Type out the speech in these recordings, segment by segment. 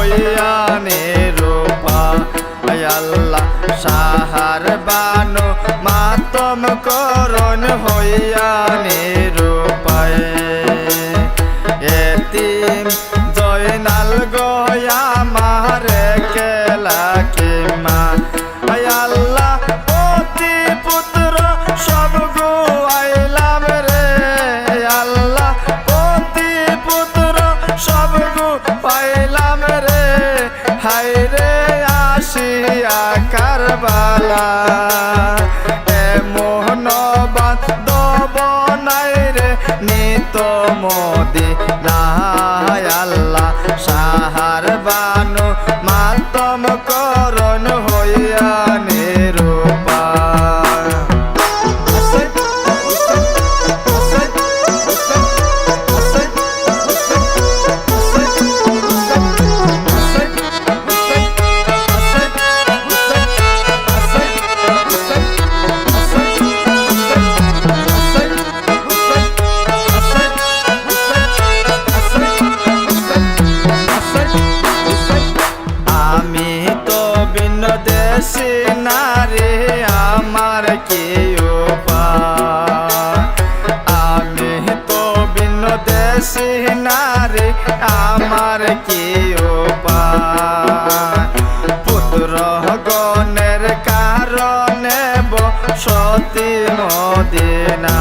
হইয়া নিরূপায় আল্লাহ সাহার বানু মাতম করণ হইয়া নিরূপায় এতিম জয়নাল গয়া মারে কেলা কিমা আল্লাহ পতি পুত্র সব গুয়াইলাম রে আল্লাহ পতি পুত্র সব গুয়াইলাম রে হায় রে আসিয়া কারবালা এমন বান্ধব নাই রে নিত মদিনায় আল্লাহ সাহার বানু মাতম করণ হইয়া নিরূপায় আমি তো ভিন্ন দেশি নারী আমার কি উপায় আমি তো ভিন্ন দেশি নারী আমার কি উপায় পুত্র গণের কারণে বসতি মদিনা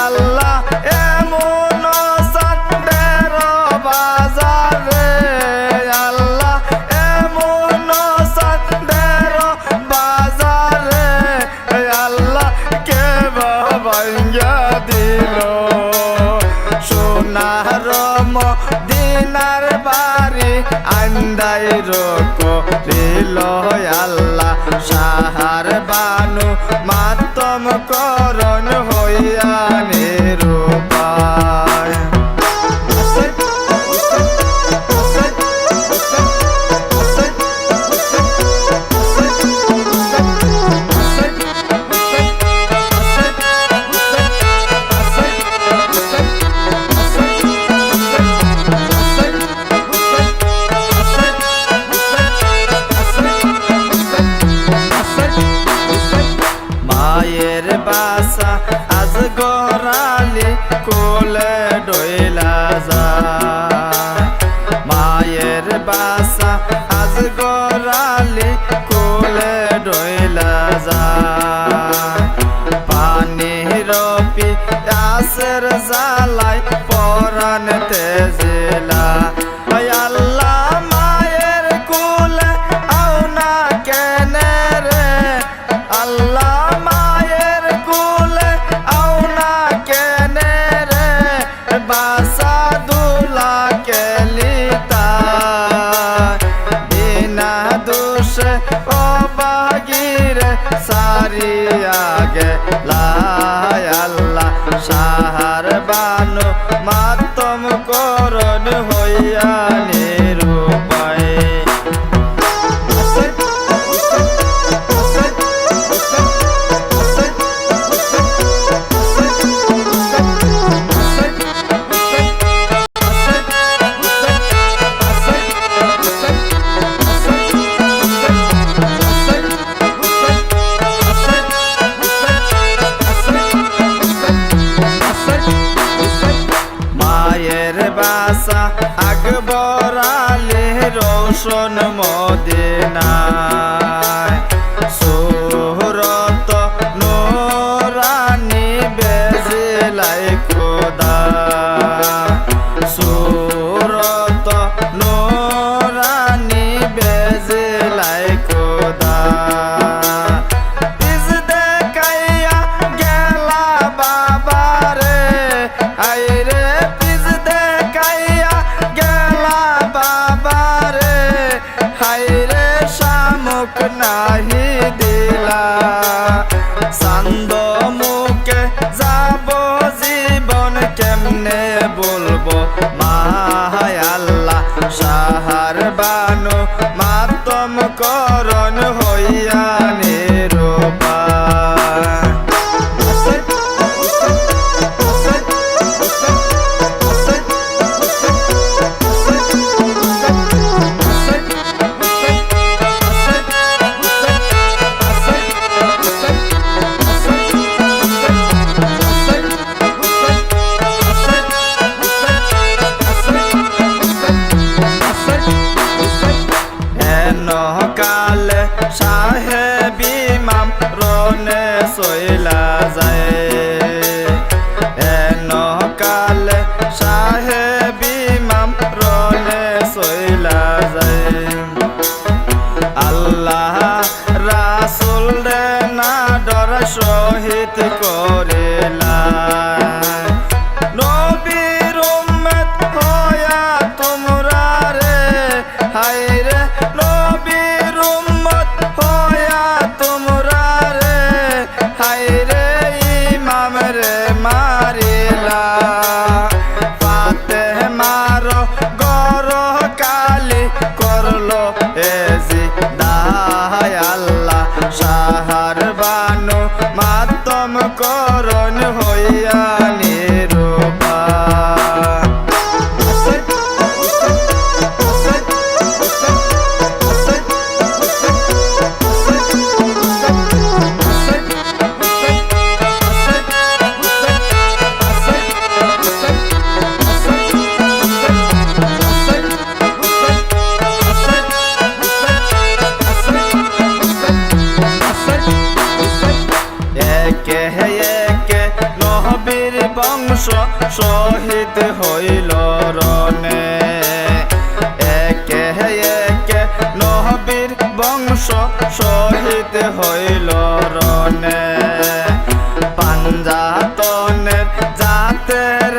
আল্লাহ এমন সান্ডের বাজারে আল্লাহ এমন সান্ডের বাজারে আল্লাহ কে ভাঙ্গা দিল সোনার মদিনার বাড়ি আন্দাই রকলিল আল্লাহ সাহার বানু মাতম করণ হইয়া নিরূপায় মায়ের বাসা আজ গড়ালি কোলে ডইলা যায় মায়ের বাসা আজ গড়ালি কোলে ডইলা যায় পানির পিয়াসের জ্বালাই পরাণ তেজিলা আল্লাহ মায়ের কোলে আও না কেনে রে আল্লাহ মায়ের কোলে আও না কেনে রে বাসা দুলা কেলিতা বিনা দোষে অবাগিরে সারিয়া গেলা আল্লাহ সাহার বানু মাতম করণ হইয়া নিরূপায় মায়ের বাসা আকবর আলী রোশন মদিনায় সুরত নুরানি বেজিলাই খোদা সুরত নুরানি বেজিলাই খোদা ইস দেখাইয়া গেলা বাবারে আইরে শামুক নাহি দিলা চান্দ মুখে যাব জীবন কেমনে বলবো মায় আল্লাহ সাহার বানু মাতম করণ হইয়া নিরূপায় যায় আল্লাহ রাসূল রে না ডর শহীদ করিলা নবীর উম্মত হইয়া তোমরা রে হায়রে নবীর উম্মত হইয়া তোমরা রে হায়রে ইমাম রে মারিলা ফাতেমার গর কালি করলো এজি দায় আল্লাহ সাহার বানু মাতম করণ হইয়া নিরূপা একে একে নবীর বংশ শহীদ হইল রনে একে একে নবীর বংশ শহীদ হইল রনে পাঞ্জাতনের জাতের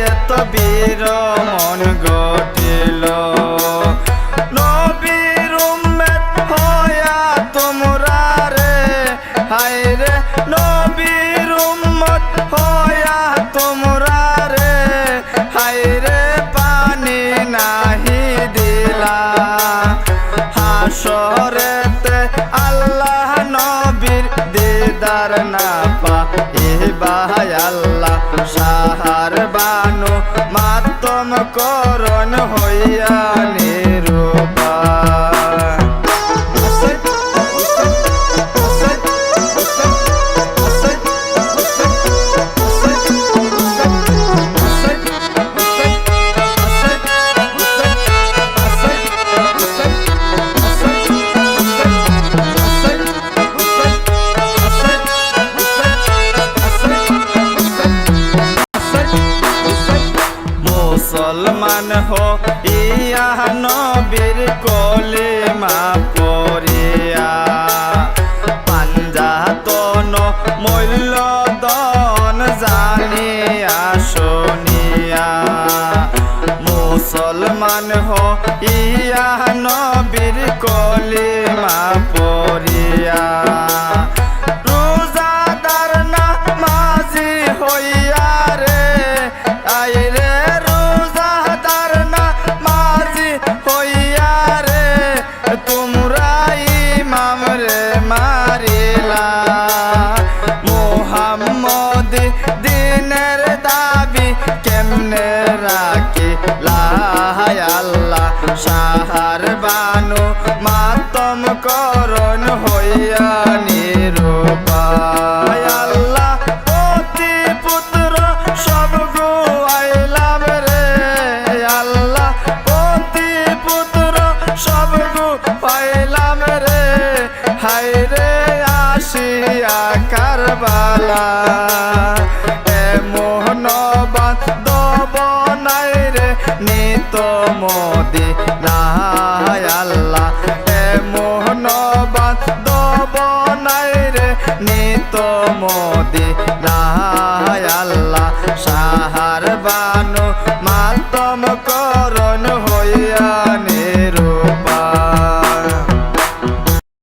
এত বীর মন গঠিল নবীর উম্মত হইয়া তোমরা রে হায়রে নবীর উম্মত হইয়া তোমরা রে হায়রে পানি নাহি দিলা হাসরেতে আল্লাহ নবীর দিদার না পাইবা আল্লাহ সাহার বানু মাতম করণ হইয়া নিরূপা মুসলমান হো ইয়া নবীর কলিমা পড়িয়া পাঞ্জাতন মূল্যদন জানিয়া শুনিয়া মুসলমান হো ইয়া নবীর কলিমা পড়িয়া রোজাদার না মাঝি হইয়া রে আইরে রোজাদার না মাঝি হইয়া রে তোমরা ইমাম রে মারিলা মুহাম্মদ দিনের দাবি কেমনে রাখিলা আল্লাহ সাহার বানু মাতম করণ হইয়া নিরূপা